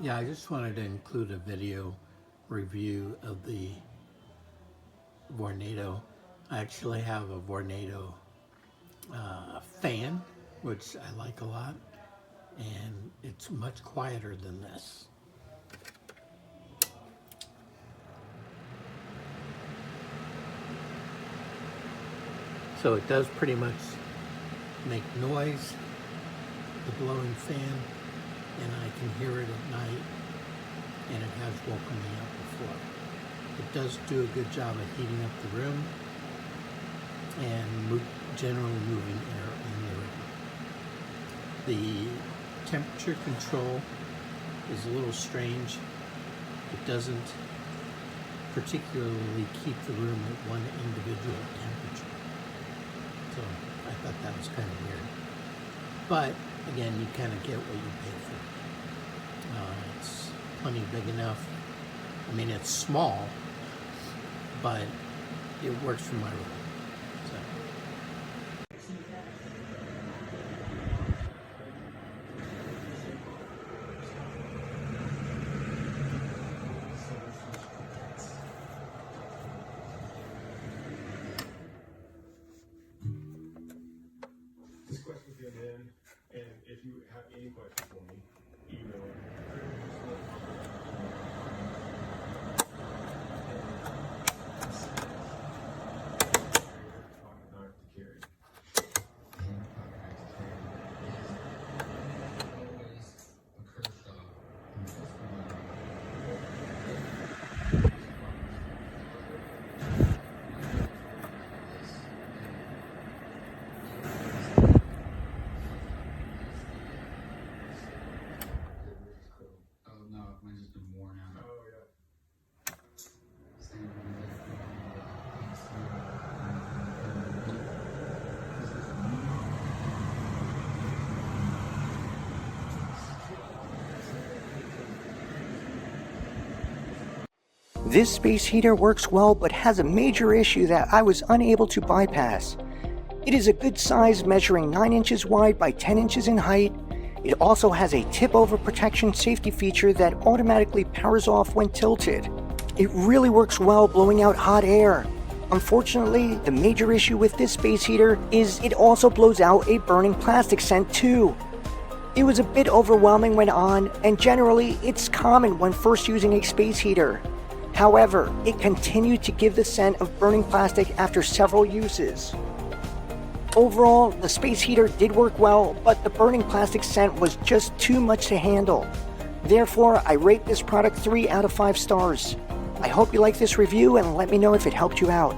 Yeah, I just wanted to include a video review of the Vornado. I actually have a Vornado fan, which I like a lot, and it's much quieter than this. So it does pretty much make noise, the blowing fan, and I can hear it at night, and it has woken me up before. It does do a good job of heating up the room and generally moving air in the room. The temperature control is a little strange. It doesn't particularly keep the room at one individual temperature. So I thought that was kind of weird. But again, you kind of get what you pay for. It's plenty big enough. I mean, it's small, but it works for my room. So. This question came in, and if you have any questions for me, email me. Mine's just been worn out. Oh, yeah. This space heater works well but has a major issue that I was unable to bypass. It is a good size, measuring 9 inches wide by 10 inches in height. It also has a tip-over protection safety feature that automatically powers off when tilted. It really works well blowing out hot air. Unfortunately, the major issue with this space heater is it also blows out a burning plastic scent too. It was a bit overwhelming when on, and generally it's common when first using a space heater. However, it continued to give the scent of burning plastic after several uses. Overall, the space heater did work well, but the burning plastic scent was just too much to handle. Therefore, I rate this product 3 out of 5 stars. I hope you like this review and let me know if it helped you out.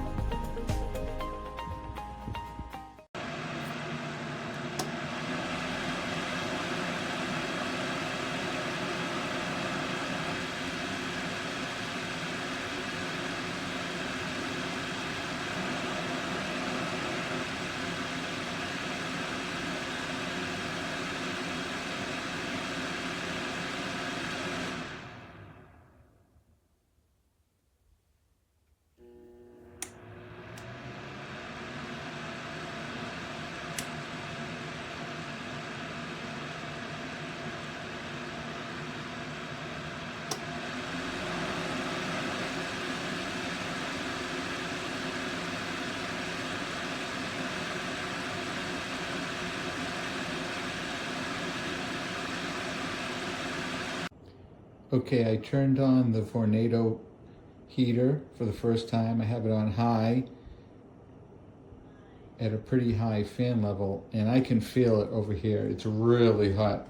Okay, I turned on the Vornado heater for the first time. I have it on high at a pretty high fan level, and I can feel it over here. It's really hot.